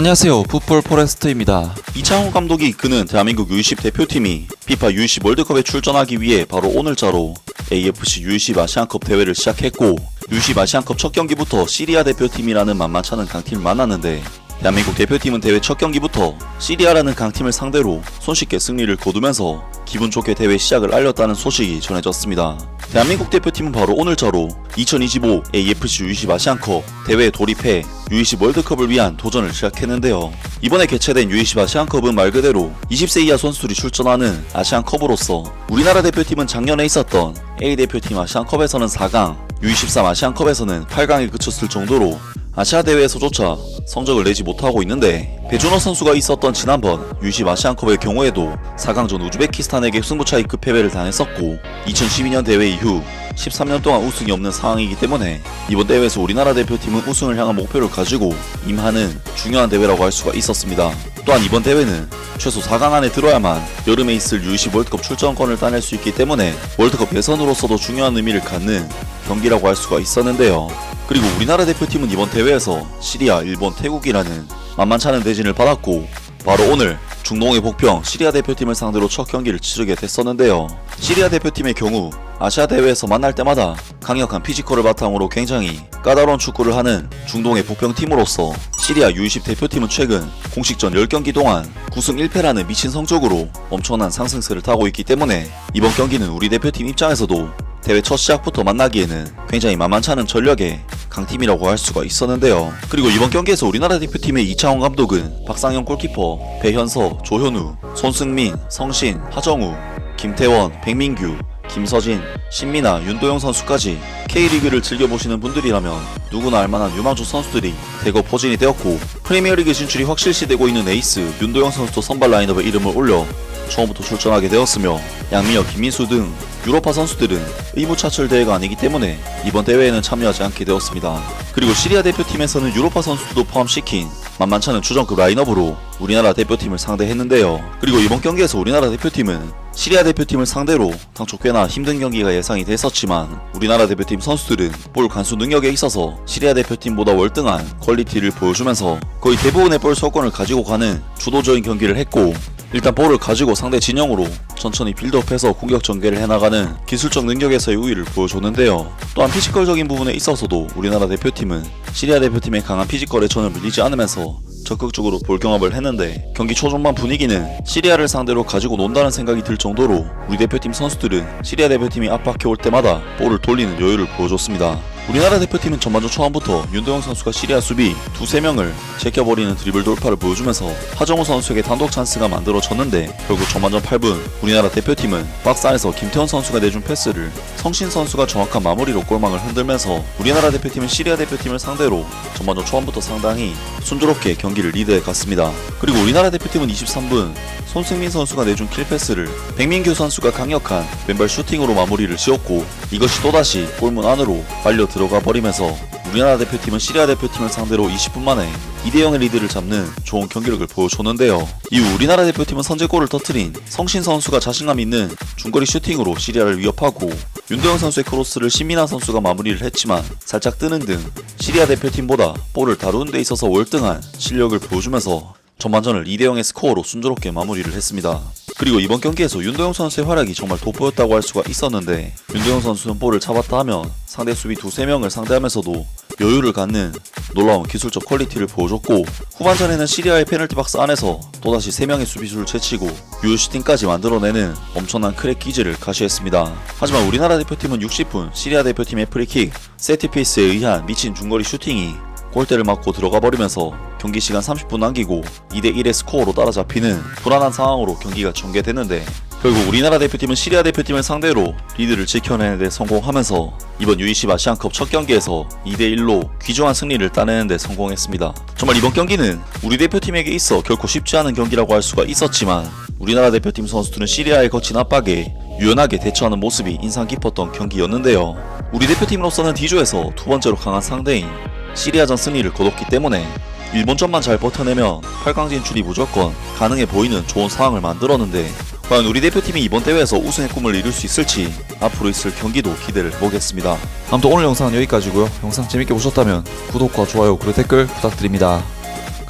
안녕하세요, 풋볼 포레스트입니다. 이창호 감독이 이끄는 대한민국 U20 대표팀이 FIFA U20 월드컵에 출전하기 위해 바로 오늘자로 AFC U20 아시안컵 대회를 시작했고, U20 아시안컵 첫 경기부터 시리아 대표팀이라는 만만찮은 강팀을 만났는데, 대한민국 대표팀은 대회 첫 경기부터 시리아라는 강팀을 상대로 손쉽게 승리를 거두면서 기분 좋게 대회 시작을 알렸다는 소식이 전해졌습니다. 대한민국 대표팀은 바로 오늘자로 2025 AFC U20 아시안컵 대회에 돌입해 U20 월드컵을 위한 도전을 시작했는데요. 이번에 개최된 U20 아시안컵은 말 그대로 20세 이하 선수들이 출전하는 아시안컵으로서 우리나라 대표팀은 작년에 있었던 A대표팀 아시안컵에서는 4강, U23 아시안컵에서는 8강에 그쳤을 정도로 아시아 대회에서조차 성적을 내지 못하고 있는데, 배준호 선수가 있었던 지난번 U20 아시안컵의 경우에도 4강전 우즈베키스탄에게 승부차이급 패배를 당했었고, 2012년 대회 이후 13년 동안 우승이 없는 상황이기 때문에 이번 대회에서 우리나라 대표팀은 우승을 향한 목표를 가지고 임하는 중요한 대회라고 할 수가 있었습니다. 또한 이번 대회는 최소 4강 안에 들어야만 여름에 있을 U20 월드컵 출전권을 따낼 수 있기 때문에 월드컵 예선으로서도 중요한 의미를 갖는 경기라고 할 수가 있었는데요. 그리고 우리나라 대표팀은 이번 대회에서 시리아, 일본, 태국이라는 만만찮은 대진을 받았고, 바로 오늘 중동의 복병 시리아 대표팀을 상대로 첫 경기를 치르게 됐었는데요. 시리아 대표팀의 경우 아시아 대회에서 만날 때마다 강력한 피지컬을 바탕으로 굉장히 까다로운 축구를 하는 중동의 복병팀으로서 시리아 U20 대표팀은 최근 공식전 10경기 동안 9승 1패라는 미친 성적으로 엄청난 상승세를 타고 있기 때문에 이번 경기는 우리 대표팀 입장에서도 대회 첫 시작부터 만나기에는 굉장히 만만찮은 전력의 강팀이라고 할 수가 있었는데요. 그리고 이번 경기에서 우리나라 대표팀의 이창호 감독은 박상현 골키퍼, 배현서, 조현우, 손승민, 성신, 하정우, 김태원, 백민규, 김서진, 신민아, 윤도영 선수까지 K리그를 즐겨보시는 분들이라면 누구나 알만한 유망주 선수들이 대거 포진이 되었고, 프리미어리그 진출이 확실시되고 있는 에이스 윤도영 선수도 선발 라인업에 이름을 올려 처음부터 출전하게 되었으며, 양미혁, 김민수 등 유로파 선수들은 의무차출 대회가 아니기 때문에 이번 대회에는 참여하지 않게 되었습니다. 그리고 시리아 대표팀에서는 유로파 선수들도 포함시킨 만만찮은 주전급 라인업으로 우리나라 대표팀을 상대했는데요. 그리고 이번 경기에서 우리나라 대표팀은 시리아 대표팀을 상대로 당초 꽤나 힘든 경기가 예상이 됐었지만, 우리나라 대표팀 선수들은 볼 간수 능력에 있어서 시리아 대표팀보다 월등한 퀄리티를 보여주면서 거의 대부분의 볼 소권을 가지고 가는 주도적인 경기를 했고, 일단 볼을 가지고 상대 진영으로 천천히 빌드업해서 공격 전개를 해나가는 기술적 능력에서의 우위를 보여줬는데요. 또한 피지컬적인 부분에 있어서도 우리나라 대표팀은 시리아 대표팀의 강한 피지컬에 전혀 밀리지 않으면서 적극적으로 볼 경합을 했는데, 경기 초중반 분위기는 시리아를 상대로 가지고 논다는 생각이 들 정도로 우리 대표팀 선수들은 시리아 대표팀이 압박해올 때마다 볼을 돌리는 여유를 보여줬습니다. 우리나라 대표팀은 전반전 초반부터 윤도영 선수가 시리아 수비 두세 명을 제껴버리는 드리블 돌파를 보여주면서 하정우 선수에게 단독 찬스가 만들어졌는데, 결국 전반전 8분 우리나라 대표팀은 박스 안에서 김태원 선수가 내준 패스를 성신 선수가 정확한 마무리로 골망을 흔들면서 우리나라 대표팀은 시리아 대표팀을 상대로 전반전 초반부터 상당히 순조롭게 경기를 리드해 갔습니다. 그리고 우리나라 대표팀은 23분 손승민 선수가 내준 킬패스를 백민규 선수가 강력한 왼발 슈팅으로 마무리를 지었고, 이것이 또다시 골문 안으로 빨려 들어가 버리면서 우리나라 대표팀은 시리아 대표팀을 상대로 20분 만에 2대0의 리드를 잡는 좋은 경기력을 보여줬는데요. 이후 우리나라 대표팀은 선제골을 터뜨린 성신 선수가 자신감 있는 중거리 슈팅으로 시리아를 위협하고, 윤도영 선수의 크로스를 신민아 선수가 마무리를 했지만 살짝 뜨는 등 시리아 대표팀보다 볼을 다루는 데 있어서 월등한 실력을 보여주면서 전반전을 2대0의 스코어로 순조롭게 마무리를 했습니다. 그리고 이번 경기에서 윤도영 선수의 활약이 정말 돋보였다고 할 수가 있었는데, 윤도영 선수는 볼을 잡았다 하면 상대 수비 두세 명을 상대하면서도 여유를 갖는 놀라운 기술적 퀄리티를 보여줬고, 후반전에는 시리아의 페널티 박스 안에서 또다시 3명의 수비수를 제치고 유효슈팅까지 만들어내는 엄청난 크랙 기질을 가시했습니다. 하지만 우리나라 대표팀은 60분 시리아 대표팀의 프리킥, 세트피스에 의한 미친 중거리 슈팅이 골대를 맞고 들어가 버리면서 경기 시간 30분 남기고 2대1의 스코어로 따라잡히는 불안한 상황으로 경기가 전개됐는데, 결국 우리나라 대표팀은 시리아 대표팀을 상대로 리드를 지켜내는 데 성공하면서 이번 U20 아시안컵 첫 경기에서 2대1로 귀중한 승리를 따내는 데 성공했습니다. 정말 이번 경기는 우리 대표팀에게 있어 결코 쉽지 않은 경기라고 할 수가 있었지만, 우리나라 대표팀 선수들은 시리아의 거친 압박에 유연하게 대처하는 모습이 인상 깊었던 경기였는데요. 우리 대표팀으로서는 D조에서 두 번째로 강한 상대인 시리아전 승리를 거뒀기 때문에 일본전만 잘 버텨내면 8강 진출이 무조건 가능해 보이는 좋은 상황을 만들었는데, 과연 우리 대표팀이 이번 대회에서 우승의 꿈을 이룰 수 있을지 앞으로 있을 경기도 기대를 해보겠습니다. 아무튼 오늘 영상은 여기까지고요. 영상 재밌게 보셨다면 구독과 좋아요 그리고 댓글 부탁드립니다.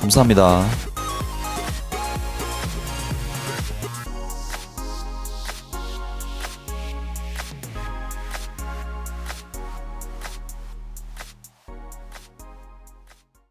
감사합니다.